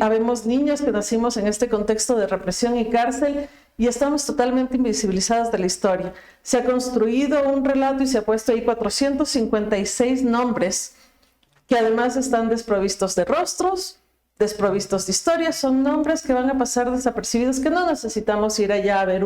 habemos niños que nacimos en este contexto de represión y cárcel y estamos totalmente invisibilizados de la historia. Se ha construido un relato y se ha puesto ahí 456 nombres que además están desprovistos de rostros, desprovistos de historia. Son nombres que van a pasar desapercibidos, que no necesitamos ir allá a ver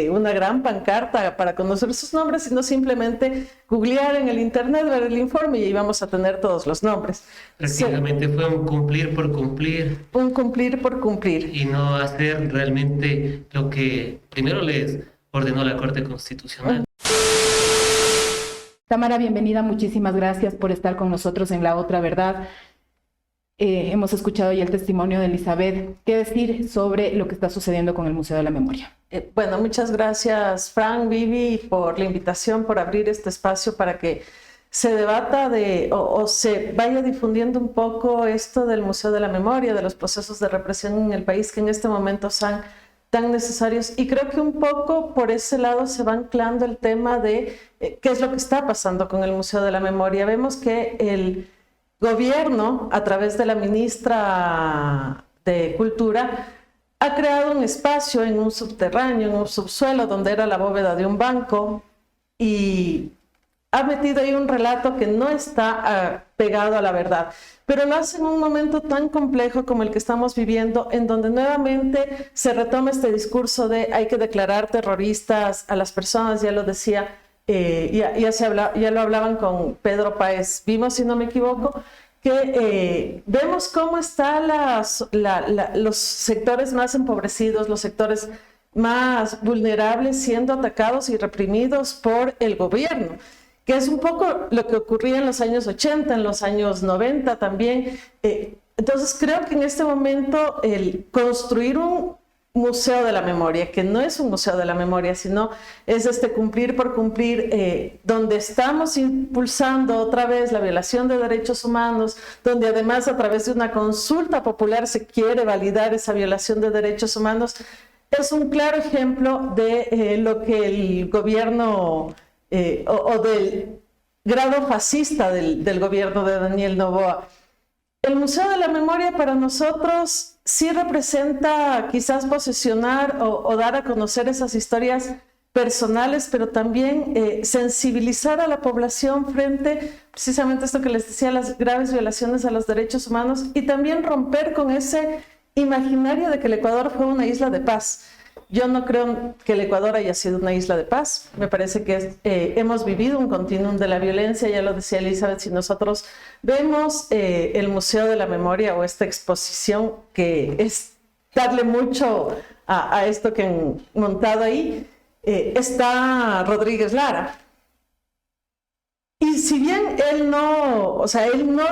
una gran pancarta para conocer sus nombres, sino simplemente googlear en el internet, ver el informe y ahí vamos a tener todos los nombres. Prácticamente fue un cumplir por cumplir. Un cumplir por cumplir. Y no hacer realmente lo que primero les ordenó la Corte Constitucional. Tamara, bienvenida, muchísimas gracias por estar con nosotros en La Otra Verdad. Hemos escuchado ya el testimonio de Elizabeth. ¿Qué decir sobre lo que está sucediendo con el Museo de la Memoria? Bueno, muchas gracias, Fran, Vivi, por la invitación, por abrir este espacio para que se debata o se vaya difundiendo un poco esto del Museo de la Memoria, de los procesos de represión en el país que en este momento son tan necesarios. Y creo que un poco por ese lado se va anclando el tema de qué es lo que está pasando con el Museo de la Memoria. Vemos que el gobierno, a través de la ministra de Cultura, ha creado un espacio en un subterráneo, en un subsuelo, donde era la bóveda de un banco, y ha metido ahí un relato que no está pegado a la verdad, pero lo hace en un momento tan complejo como el que estamos viviendo, en donde nuevamente se retoma este discurso de hay que declarar terroristas a las personas. Ya lo decía, ya lo hablaban con Pedro Páez. Vimos, si no me equivoco, que vemos cómo están los sectores más empobrecidos, los sectores más vulnerables siendo atacados y reprimidos por el gobierno, que es un poco lo que ocurría en los años 80, en los años 90 también. Entonces creo que en este momento el construir un Museo de la Memoria, que no es un Museo de la Memoria, sino es este cumplir por cumplir, donde estamos impulsando otra vez la violación de derechos humanos, donde además a través de una consulta popular se quiere validar esa violación de derechos humanos, es un claro ejemplo de lo que el gobierno o del grado fascista del gobierno de Daniel Noboa. El Museo de la Memoria para nosotros sí representa quizás posicionar o dar a conocer esas historias personales, pero también sensibilizar a la población frente precisamente a esto que les decía, las graves violaciones a los derechos humanos, y también romper con ese imaginario de que el Ecuador fue una isla de paz. Yo no creo que el Ecuador haya sido una isla de paz. Me parece que hemos vivido un continuum de la violencia. Ya lo decía Elizabeth, si nosotros vemos el Museo de la Memoria o esta exposición, que es darle mucho a esto que han montado ahí, está Rodríguez Lara. Y si bien él no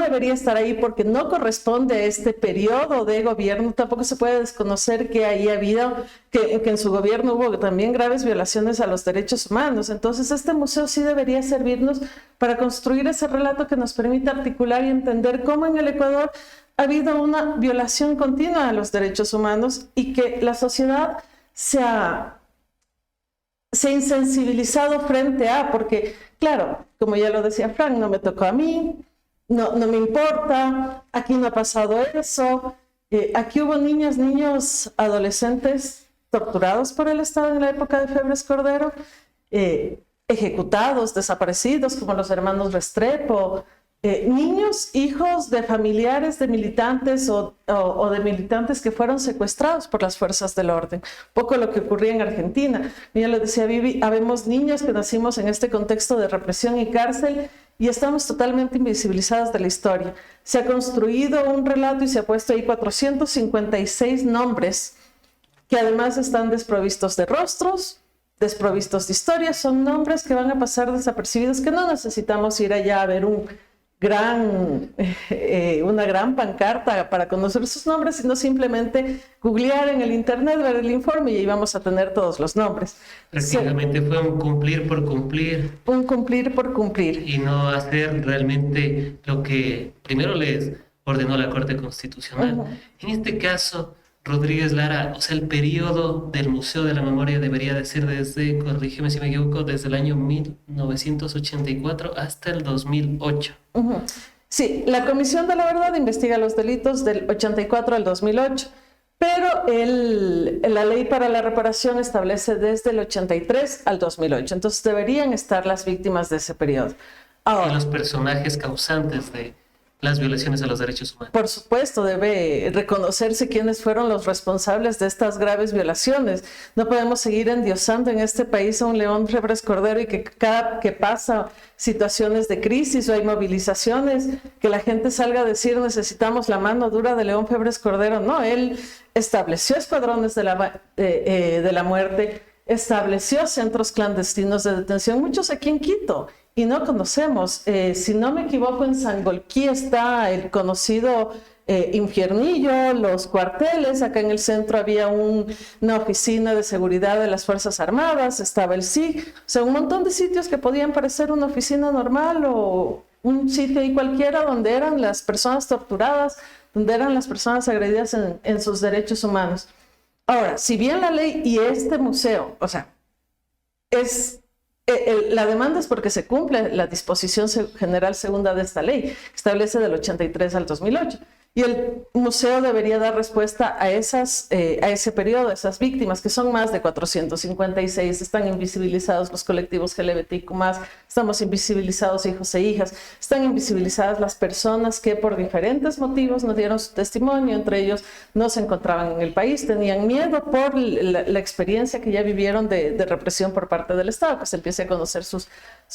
debería estar ahí porque no corresponde a este periodo de gobierno, tampoco se puede desconocer que ahí ha habido, que en su gobierno hubo también graves violaciones a los derechos humanos. Entonces este museo sí debería servirnos para construir ese relato que nos permita articular y entender cómo en el Ecuador ha habido una violación continua a los derechos humanos y que la sociedad se ha insensibilizado frente a, porque claro, como ya lo decía Frank, no me tocó a mí, no me importa, aquí no ha pasado eso, aquí hubo niños, adolescentes torturados por el Estado en la época de Febres Cordero, ejecutados, desaparecidos, como los hermanos Restrepo, niños, hijos de familiares de militantes o de militantes que fueron secuestrados por las fuerzas del orden. Poco lo que ocurría en Argentina. Ya lo decía Vivi, habemos niños que nacimos en este contexto de represión y cárcel y estamos totalmente invisibilizados de la historia. Se ha construido un relato y se ha puesto ahí 456 nombres que además están desprovistos de rostros, desprovistos de historia. Son nombres que van a pasar desapercibidos, que no necesitamos ir allá a ver una gran pancarta para conocer sus nombres, sino simplemente googlear en el internet, ver el informe y ahí vamos a tener todos los nombres. Prácticamente fue un cumplir por cumplir. Un cumplir por cumplir. Y no hacer realmente lo que primero les ordenó la Corte Constitucional. Uh-huh. En este caso, Rodríguez Lara, o sea, el periodo del Museo de la Memoria debería de ser desde, corrígeme si me equivoco, desde el año 1984 hasta el 2008. Uh-huh. Sí, la Comisión de la Verdad investiga los delitos del 84 al 2008, pero la ley para la reparación establece desde el 83 al 2008, entonces deberían estar las víctimas de ese periodo. Y Ahora, los personajes causantes de las violaciones a los derechos humanos. por supuesto, debe reconocerse quiénes fueron los responsables de estas graves violaciones. No podemos seguir endiosando en este país a un León Febres Cordero y que cada que pasa situaciones de crisis o hay movilizaciones, que la gente salga a decir necesitamos la mano dura de León Febres Cordero. No, él estableció escuadrones de la muerte, estableció centros clandestinos de detención, muchos aquí en Quito. Y no conocemos, si no me equivoco, en Sangolquí está el conocido Infiernillo, los cuarteles, acá en el centro había una oficina de seguridad de las Fuerzas Armadas, estaba el SIG, o sea, un montón de sitios que podían parecer una oficina normal o un sitio ahí cualquiera donde eran las personas torturadas, donde eran las personas agredidas en sus derechos humanos. Ahora, si bien la ley y este museo, o sea, la demanda es porque se cumple la disposición general segunda de esta ley, que establece del 83 al 2008. Y el museo debería dar respuesta a ese periodo, a esas víctimas, que son más de 456. Están invisibilizados los colectivos LGBTIQ+, estamos invisibilizados hijos e hijas, están invisibilizadas las personas que por diferentes motivos no dieron su testimonio, entre ellos no se encontraban en el país, tenían miedo por la experiencia que ya vivieron de represión por parte del Estado, que se empiece a conocer sus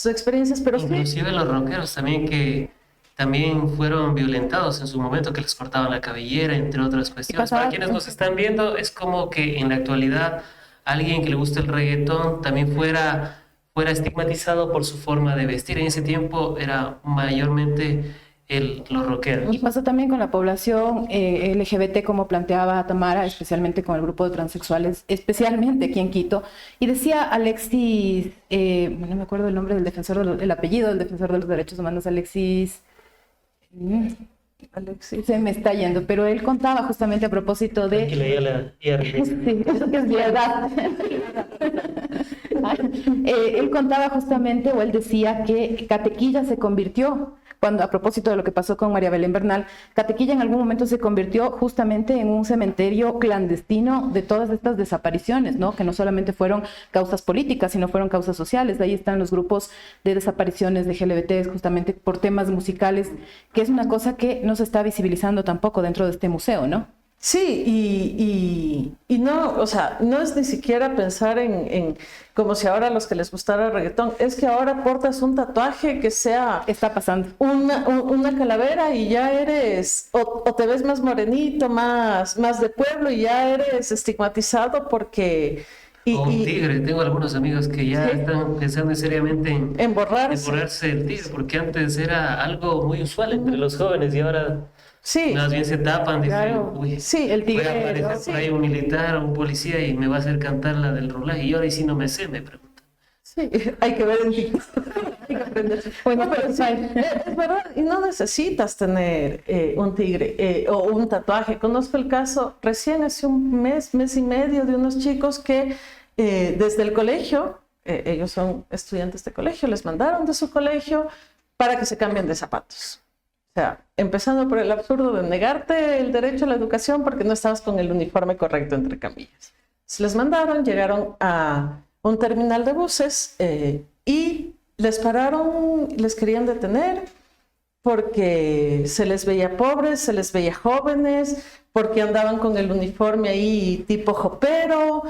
experiencias. Pero inclusive los rockeros también que también fueron violentados en su momento, que les cortaban la cabellera, entre otras cuestiones. Para quienes nos están viendo, es como que en la actualidad alguien que le gusta el reggaetón también fuera estigmatizado por su forma de vestir. En ese tiempo era mayormente los rockeros. Y pasa también con la población LGBT, como planteaba Tamara, especialmente con el grupo de transexuales, especialmente aquí en Quito. Y decía Alexis, no me acuerdo el nombre del defensor, el apellido del defensor de los derechos humanos, Alexis, se me está yendo, pero él contaba justamente a propósito de... Sí, eso que es verdad. Él contaba justamente, o él decía que Catequilla se convirtió, a propósito de lo que pasó con María Belén Bernal, Catequilla en algún momento se convirtió justamente en un cementerio clandestino de todas estas desapariciones, ¿no? Que no solamente fueron causas políticas, sino fueron causas sociales. De ahí están los grupos de desapariciones de LGBTs, justamente por temas musicales, que es una cosa que no se está visibilizando tampoco dentro de este museo, ¿no? Sí, y no, o sea, no es ni siquiera pensar en como si ahora a los que les gustara el reggaetón, es que ahora portas un tatuaje que sea... Está pasando. Una calavera y ya eres, o te ves más morenito, más de pueblo y ya eres estigmatizado porque... O un tigre, tengo algunos amigos que ya están pensando seriamente en borrarse el tigre, porque antes era algo muy usual entre los jóvenes y ahora... Sí. Más bien se tapan, dicen, claro. uy, sí, el tigre, voy a aparecer por ahí un militar o un policía y me va a hacer cantar la del rollaje. Y ahora, y si no me sé, me preguntan. Sí, hay que ver en TikTok. Hay que aprender. Bueno, pero sí, es verdad, y no necesitas tener un tigre o un tatuaje. Conozco el caso recién hace un mes y medio de unos chicos que desde el colegio, ellos son estudiantes de colegio, les mandaron de su colegio para que se cambien de zapatos. O sea, empezando por el absurdo de negarte el derecho a la educación porque no estabas con el uniforme correcto, entre comillas. Se les mandaron, llegaron a un terminal de buses y les pararon, les querían detener porque se les veía pobres, se les veía jóvenes, porque andaban con el uniforme ahí tipo jopero.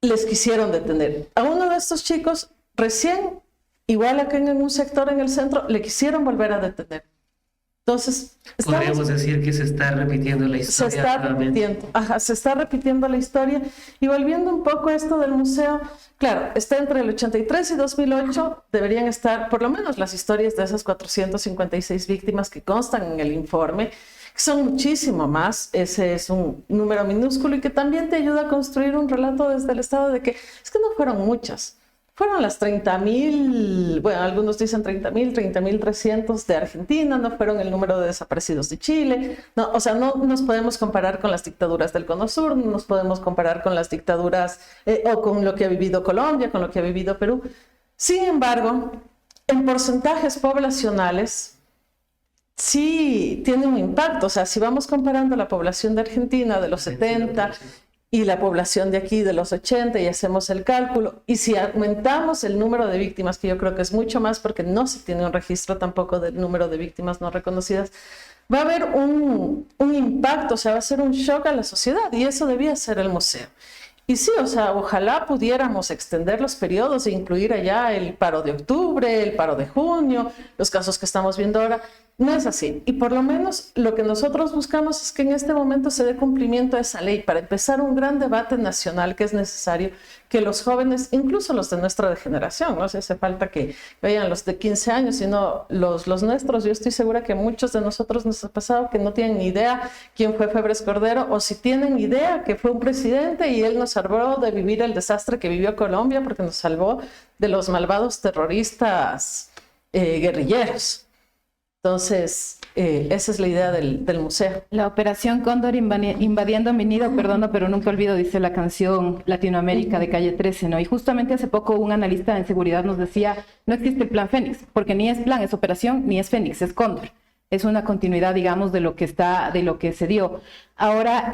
Les quisieron detener. A uno de estos chicos recién, igual acá en un sector en el centro, le quisieron volver a detener. Entonces, podríamos decir que se está repitiendo la historia. Se está repitiendo la historia. Y volviendo un poco a esto del museo, claro, está entre el 83 y 2008, deberían estar por lo menos las historias de esas 456 víctimas que constan en el informe, que son muchísimo más. Ese es un número minúsculo y que también te ayuda a construir un relato desde el Estado de que es que no fueron muchas. Fueron las 30.000, bueno, algunos dicen 30.300 de Argentina, no fueron el número de desaparecidos de Chile, no, o sea, no nos podemos comparar con las dictaduras del Cono Sur, no nos podemos comparar con las dictaduras o con lo que ha vivido Colombia, con lo que ha vivido Perú. Sin embargo, en porcentajes poblacionales, sí tiene un impacto. O sea, si vamos comparando la población de Argentina de los 70 y la población de aquí de los 80 y hacemos el cálculo, y si aumentamos el número de víctimas, que yo creo que es mucho más porque no se tiene un registro tampoco del número de víctimas no reconocidas, va a haber un impacto, o sea, va a ser un shock a la sociedad, y eso debía ser el museo. Y sí, o sea, ojalá pudiéramos extender los periodos e incluir allá el paro de octubre, el paro de junio, los casos que estamos viendo ahora. No es así. Y por lo menos lo que nosotros buscamos es que en este momento se dé cumplimiento a esa ley para empezar un gran debate nacional que es necesario que los jóvenes, incluso los de nuestra generación, no hace falta que vayan los de 15 años, sino los nuestros. Yo estoy segura que muchos de nosotros nos ha pasado que no tienen ni idea quién fue Febres Cordero, o si tienen idea que fue un presidente y él nos salvó de vivir el desastre que vivió Colombia porque nos salvó de los malvados terroristas guerrilleros. Entonces, esa es la idea del museo. La Operación Cóndor invadiendo mi nido, perdono, pero nunca olvido, dice la canción Latinoamérica de Calle 13, ¿no? Y justamente hace poco un analista en seguridad nos decía, no existe el plan Fénix, porque ni es plan, es operación, ni es Fénix, es Cóndor. Es una continuidad, digamos, de lo que se dio. Ahora,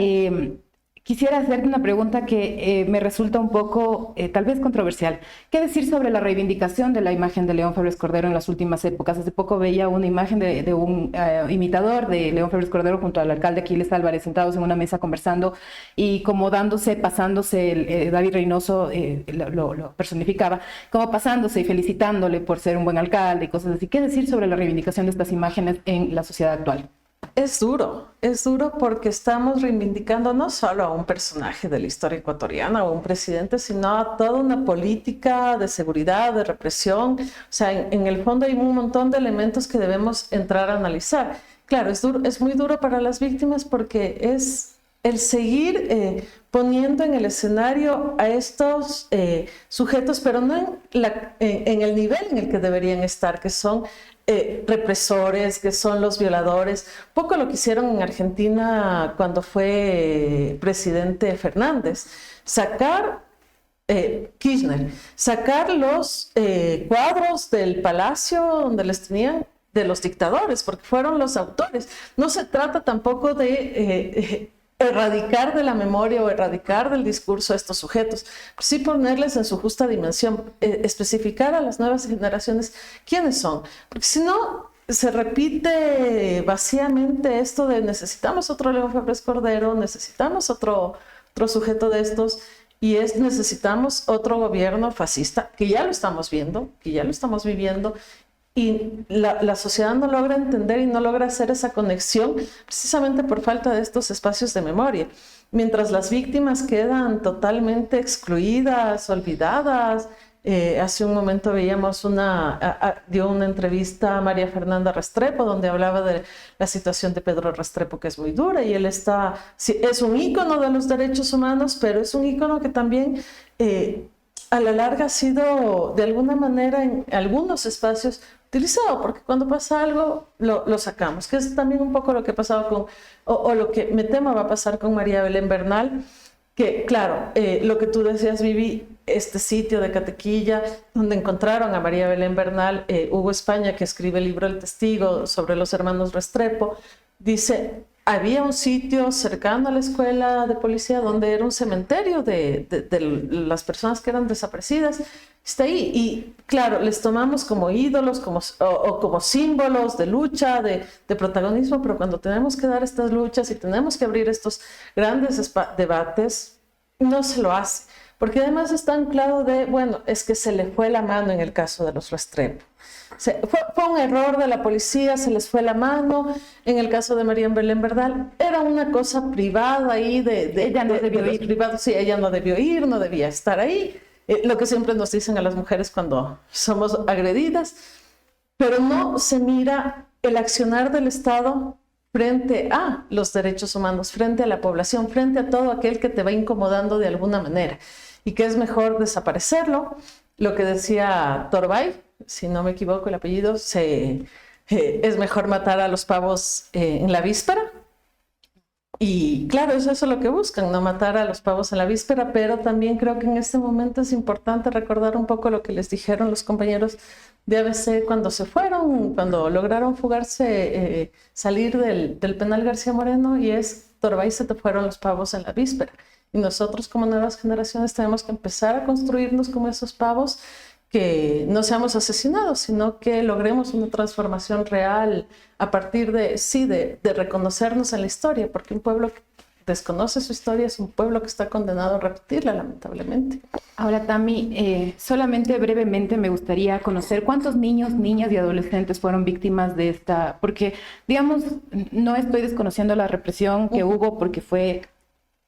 quisiera hacerte una pregunta que me resulta un poco, tal vez controversial. ¿Qué decir sobre la reivindicación de la imagen de León Febres Cordero en las últimas épocas? Hace poco veía una imagen de un imitador de León Febres Cordero junto al alcalde Aquiles Álvarez, sentados en una mesa conversando y como pasándose, David Reynoso lo personificaba, como pasándose y felicitándole por ser un buen alcalde y cosas así. ¿Qué decir sobre la reivindicación de estas imágenes en la sociedad actual? Es duro porque estamos reivindicando no solo a un personaje de la historia ecuatoriana o un presidente, sino a toda una política de seguridad, de represión. O sea, en el fondo hay un montón de elementos que debemos entrar a analizar. Claro, es muy duro para las víctimas porque es el seguir poniendo en el escenario a estos sujetos, pero no en el nivel en el que deberían estar, que son represores, que son los violadores. Poco lo que hicieron en Argentina cuando fue presidente Fernández. Kirchner, sacar los cuadros del palacio donde les tenían de los dictadores, porque fueron los autores. No se trata tampoco de erradicar de la memoria o erradicar del discurso a estos sujetos, sí ponerles en su justa dimensión, especificar a las nuevas generaciones quiénes son, porque si no se repite vacíamente esto de necesitamos otro León Febres Cordero, necesitamos otro sujeto de estos, y necesitamos otro gobierno fascista, que ya lo estamos viendo, que ya lo estamos viviendo. Y la sociedad no logra entender y no logra hacer esa conexión precisamente por falta de estos espacios de memoria. Mientras las víctimas quedan totalmente excluidas, olvidadas. Hace un momento veíamos dio una entrevista a María Fernanda Restrepo, donde hablaba de la situación de Pedro Restrepo, que es muy dura, y él es un ícono de los derechos humanos, pero es un ícono que también a la larga ha sido de alguna manera en algunos espacios utilizado, porque cuando pasa algo lo sacamos, que es también un poco lo que ha pasado o lo que me temo va a pasar con María Belén Bernal, que claro, lo que tú decías, Vivi, este sitio de Catequilla, donde encontraron a María Belén Bernal, Hugo España, que escribe el libro El Testigo sobre los hermanos Restrepo, dice, había un sitio cercano a la escuela de policía donde era un cementerio de las personas que eran desaparecidas. Está ahí, y claro, les tomamos como ídolos, o como símbolos de lucha, de protagonismo, pero cuando tenemos que dar estas luchas y tenemos que abrir estos grandes debates, no se lo hace, porque además está anclado bueno, es que se le fue la mano en el caso de los Restrepo. Fue un error de la policía, se les fue la mano. En el caso de María Belén Bernal, era una cosa privada ahí ella no debió ir. Privados. Sí, ella no debió ir, no debía estar ahí. Lo que siempre nos dicen a las mujeres cuando somos agredidas, pero no se mira el accionar del Estado frente a los derechos humanos, frente a la población, frente a todo aquel que te va incomodando de alguna manera, y que es mejor desaparecerlo. Lo que decía Torbay, si no me equivoco el apellido, es mejor matar a los pavos en la víspera. Y claro, eso es lo que buscan, no matar a los pavos en la víspera, pero también creo que en este momento es importante recordar un poco lo que les dijeron los compañeros de ABC cuando se fueron, cuando lograron fugarse, salir del penal García Moreno, y es: Torbay, se te fueron los pavos en la víspera. Y nosotros como nuevas generaciones tenemos que empezar a construirnos como esos pavos, que no seamos asesinados, sino que logremos una transformación real a partir de reconocernos en la historia, porque un pueblo que desconoce su historia es un pueblo que está condenado a repetirla, lamentablemente. Ahora, Tami, solamente brevemente me gustaría conocer cuántos niños, niñas y adolescentes fueron víctimas de esta, porque, digamos, no estoy desconociendo la represión que hubo, porque fue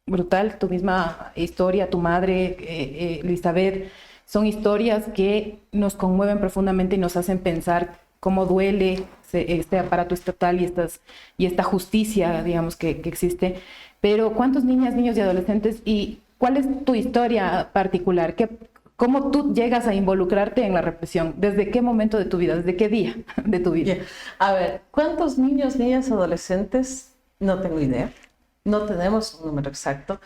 brutal. Tu misma historia, tu madre, Elizabeth, son historias que nos conmueven profundamente y nos hacen pensar cómo duele este aparato estatal y esta justicia, digamos, que existe. Pero ¿cuántos niñas, niños y adolescentes, y cuál es tu historia particular? ¿Cómo tú llegas a involucrarte en la represión? ¿Desde qué momento de tu vida? ¿Desde qué día de tu vida? Bien. A ver, ¿cuántos niños, niñas, adolescentes? No tengo idea. No tenemos un número exacto.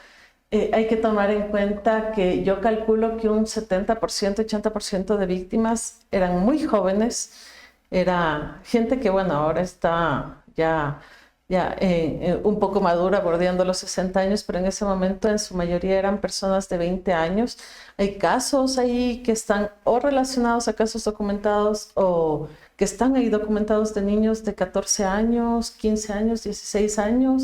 Hay que tomar en cuenta que yo calculo que un 70%, 80% de víctimas eran muy jóvenes. Era gente que, bueno, ahora está ya un poco madura, bordeando los 60 años, pero en ese momento en su mayoría eran personas de 20 años. Hay casos ahí que están o relacionados a casos documentados, o que están ahí documentados, de niños de 14 años, 15 años, 16 años,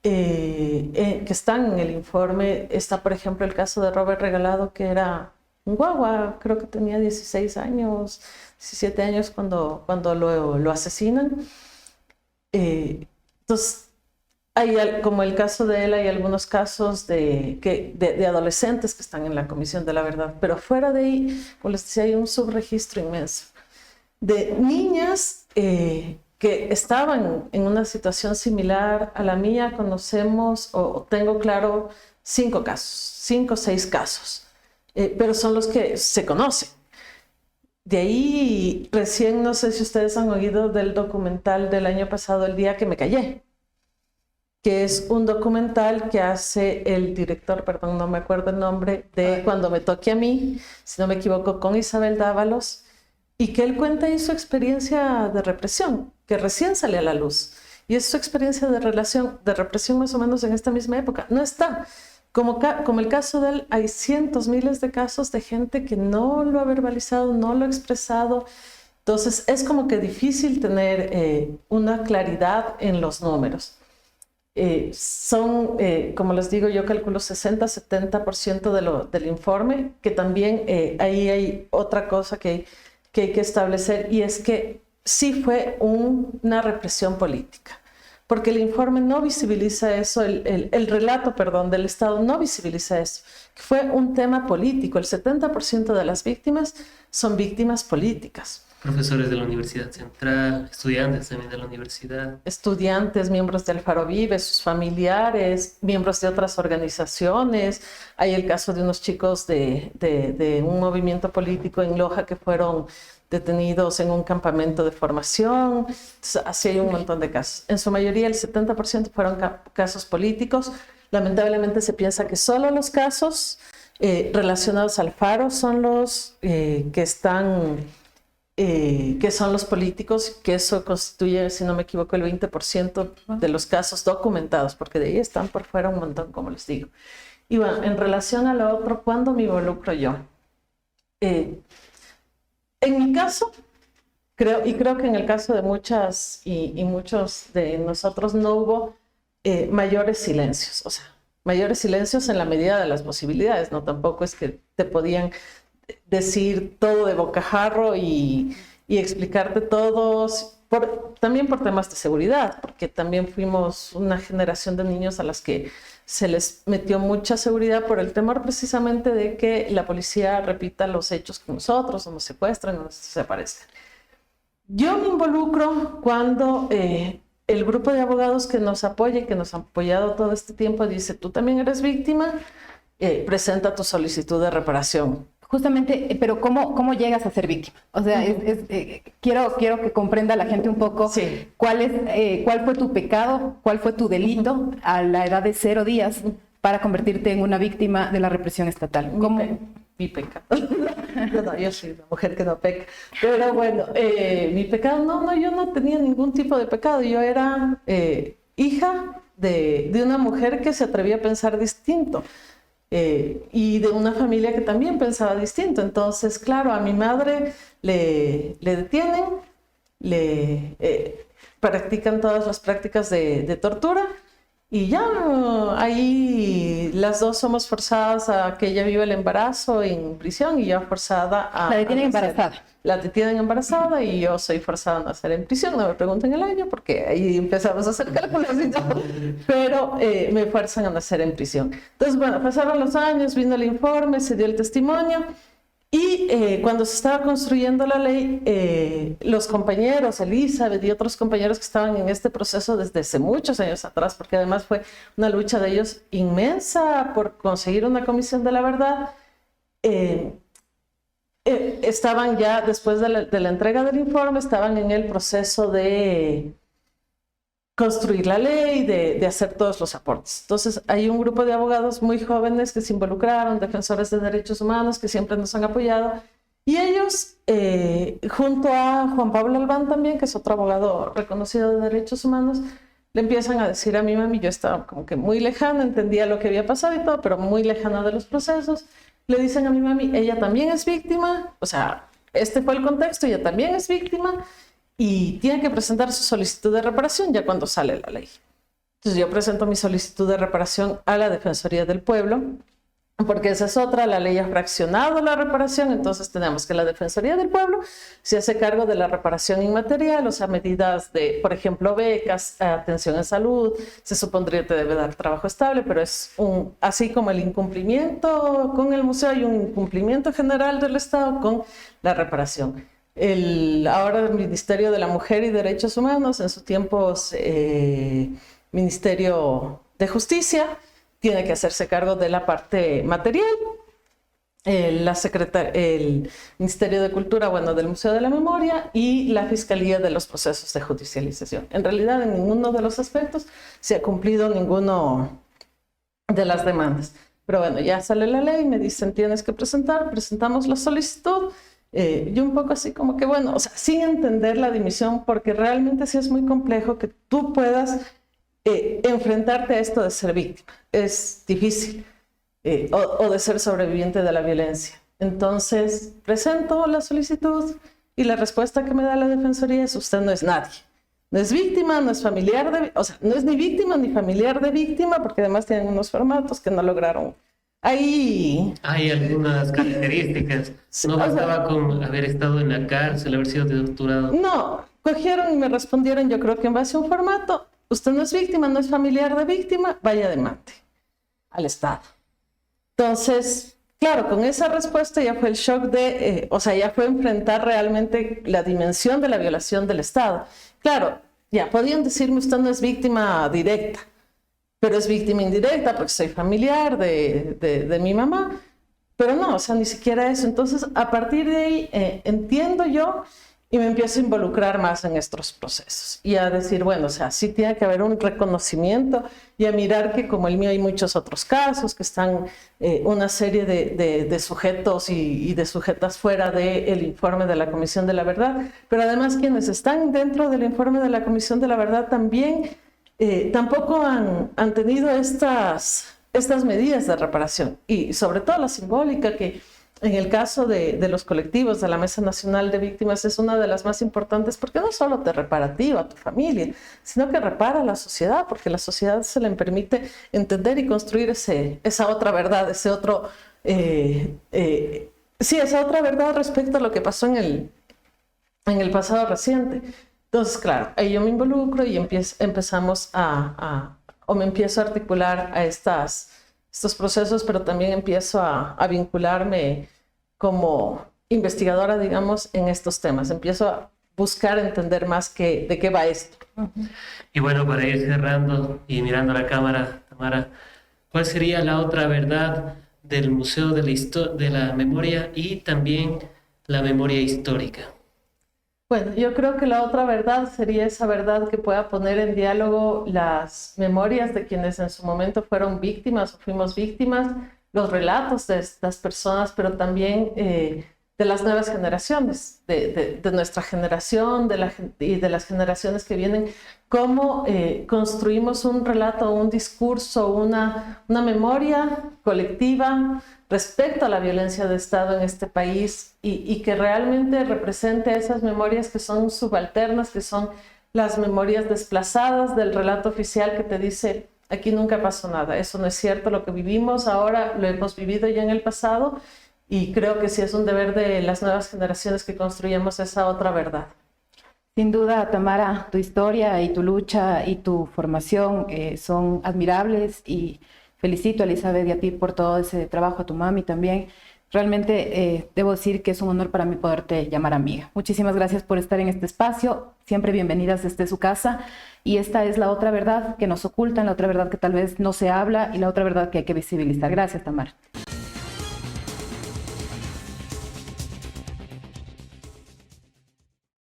que están en el informe. Está, por ejemplo, el caso de Robert Regalado, que era un guagua, creo que tenía 16 años, 17 años cuando lo asesinan. Entonces, como el caso de él, hay algunos casos de adolescentes que están en la Comisión de la Verdad, pero fuera de ahí, como les decía, hay un subregistro inmenso de niñas que estaban en una situación similar a la mía. Conocemos, o tengo claro, 5 o 6 casos, pero son los que se conocen. De ahí, recién, no sé si ustedes han oído del documental del año pasado, El día que me callé, que es un documental que hace el director, perdón, no me acuerdo el nombre, de Cuando me toque a mí, si no me equivoco, con Isabel Dávalos, y que él cuenta ahí su experiencia de represión, que recién sale a la luz. Y es su experiencia de represión más o menos en esta misma época. No está. Como el caso de él, hay cientos, miles de casos de gente que no lo ha verbalizado, no lo ha expresado. Entonces es como que difícil tener una claridad en los números. Como les digo, yo calculo 60-70% del informe, que también ahí hay otra cosa que hay que establecer, y es que sí fue una represión política. Porque el informe no visibiliza eso, el relato, perdón, del Estado no visibiliza eso, que fue un tema político. El 70% de las víctimas son víctimas políticas. Profesores de la Universidad Central, estudiantes también de la universidad. Estudiantes, miembros de Alfaro Vive, sus familiares, miembros de otras organizaciones. Hay el caso de unos chicos de un movimiento político en Loja que fueron detenidos en un campamento de formación. Entonces, así hay un montón de casos. En su mayoría, el 70% fueron casos políticos. Lamentablemente se piensa que solo los casos relacionados al Faro son los que son los políticos, que eso constituye, si no me equivoco, el 20% de los casos documentados, porque de ahí están por fuera un montón, como les digo. Y bueno, en relación a lo otro, ¿cuándo me involucro yo? En mi caso, creo que en el caso de muchas y muchos de nosotros, no hubo mayores silencios, o sea, mayores silencios en la medida de las posibilidades, ¿no? Tampoco es que te podían decir todo de bocajarro y explicarte todo, también por temas de seguridad, porque también fuimos una generación de niños a las que se les metió mucha seguridad por el temor precisamente de que la policía repita los hechos con nosotros, o nos secuestran, o nos desaparezcan. Yo me involucro cuando el grupo de abogados que nos apoya y que nos ha apoyado todo este tiempo dice: tú también eres víctima, presenta tu solicitud de reparación. Justamente, pero ¿cómo llegas a ser víctima? O sea, quiero que comprenda la gente un poco, sí, cuál fue tu pecado, cuál fue tu delito a la edad de 0 días para convertirte en una víctima de la represión estatal. Mi pecado. No, yo soy una mujer que no peca. Pero bueno, mi pecado, yo no tenía ningún tipo de pecado. Yo era hija de una mujer que se atrevía a pensar distinto. Y de una familia que también pensaba distinto. Entonces, claro, a mi madre le detienen, practican todas las prácticas de tortura y ya ahí las dos somos forzadas a que ella viva el embarazo en prisión y yo forzada a... La detienen embarazada. La detienen embarazada y yo soy forzada a nacer en prisión. No me pregunten el año porque ahí empezamos a hacer cálculos y todo. Pero me fuerzan a nacer en prisión. Entonces, bueno, pasaron los años, vino el informe, se dio el testimonio. Y cuando se estaba construyendo la ley, los compañeros, Elizabeth y otros compañeros que estaban en este proceso desde hace muchos años atrás, porque además fue una lucha de ellos inmensa por conseguir una comisión de la verdad, estaban ya después de la entrega del informe, estaban en el proceso de construir la ley, de hacer todos los aportes. Entonces hay un grupo de abogados muy jóvenes que se involucraron, defensores de derechos humanos que siempre nos han apoyado, y ellos, junto a Juan Pablo Albán también, que es otro abogado reconocido de derechos humanos, le empiezan a decir a mi mami, yo estaba como que muy lejana, entendía lo que había pasado y todo, pero muy lejana de los procesos, le dicen a mi mami, ella también es víctima, o sea, este fue el contexto, ella también es víctima, y tiene que presentar su solicitud de reparación ya cuando sale la ley. Entonces yo presento mi solicitud de reparación a la Defensoría del Pueblo, porque esa es otra, la ley ha fraccionado la reparación, entonces tenemos que la Defensoría del Pueblo se hace cargo de la reparación inmaterial, o sea, medidas de, por ejemplo, becas, atención en salud, se supondría que debe dar trabajo estable, pero es así como el incumplimiento con el museo, hay un incumplimiento general del Estado con la reparación. Ahora el Ministerio de la Mujer y Derechos Humanos, en su tiempo Ministerio de tiene que hacerse cargo de la parte material. El Ministerio de Cultura, bueno, del Museo de la Memoria y la Fiscalía de los procesos de judicialización. En realidad, en ninguno de los aspectos se ha cumplido ninguno de las demandas. Pero bueno, ya sale la ley, me dicen tienes que presentamos la solicitud. Yo un poco así como que bueno, o sea, sin entender la dimisión, porque realmente sí es muy complejo que tú puedas enfrentarte a esto de ser víctima. Es difícil. O de ser sobreviviente de la violencia. Entonces, presento la solicitud y la respuesta que me da la Defensoría es usted no es nadie. No es víctima, no es familiar o sea, no es ni víctima ni familiar de víctima, porque además tienen unos formatos que no lograron. Hay algunas características. No bastaba con haber estado en la cárcel, haber sido torturado. No, cogieron y me respondieron, yo creo que en base a un formato, usted no es víctima, no es familiar de víctima, vaya demande al Estado. Entonces, claro, con esa respuesta ya fue el shock o sea, ya fue enfrentar realmente la dimensión de la violación del Estado. Claro, ya podían decirme usted no es víctima directa, pero es víctima indirecta porque soy familiar de mi mamá, pero no, o sea, ni siquiera eso. Entonces, a partir de ahí, entiendo yo y me empiezo a involucrar más en estos procesos y a decir, bueno, o sea, sí tiene que haber un reconocimiento y a mirar que como el mío hay muchos otros casos que están una serie de sujetos y de sujetas fuera del informe de la Comisión de la Verdad, pero además quienes están dentro del informe de la Comisión de la Verdad también tampoco han tenido estas medidas de reparación y sobre todo la simbólica que en el caso de los colectivos de la Mesa Nacional de Víctimas es una de las más importantes porque no solo te repara a ti o a tu familia, sino que repara a la sociedad, porque la sociedad se le permite entender y construir esa otra verdad, esa otra verdad respecto a lo que pasó en el pasado reciente. Entonces, claro, ahí yo me involucro y empezamos me empiezo a articular a estos procesos, pero también empiezo a vincularme como investigadora, digamos, en estos temas. Empiezo a buscar entender más de qué va esto. Y bueno, para ir cerrando y mirando a la cámara, Tamara, ¿cuál sería la otra verdad del Museo de la Memoria y también la memoria histórica? Bueno, yo creo que la otra verdad sería esa verdad que pueda poner en diálogo las memorias de quienes en su momento fueron víctimas o fuimos víctimas, los relatos de estas personas, pero también las nuevas generaciones, de nuestra generación y de las generaciones que vienen, cómo construimos un relato, un discurso, una memoria colectiva respecto a la violencia de Estado en este país y que realmente represente esas memorias que son subalternas, que son las memorias desplazadas del relato oficial que te dice: aquí nunca pasó nada, eso no es cierto, lo que vivimos ahora lo hemos vivido ya en el pasado, y creo que sí es un deber de las nuevas generaciones que construyamos esa otra verdad. Sin duda, Tamara, tu historia y tu lucha y tu formación son admirables, y felicito a Elizabeth y a ti por todo ese trabajo, a tu mami también. Realmente debo decir que es un honor para mí poderte llamar amiga. Muchísimas gracias por estar en este espacio, siempre bienvenidas desde su casa, y esta es la otra verdad que nos ocultan, la otra verdad que tal vez no se habla y la otra verdad que hay que visibilizar. Gracias, Tamara.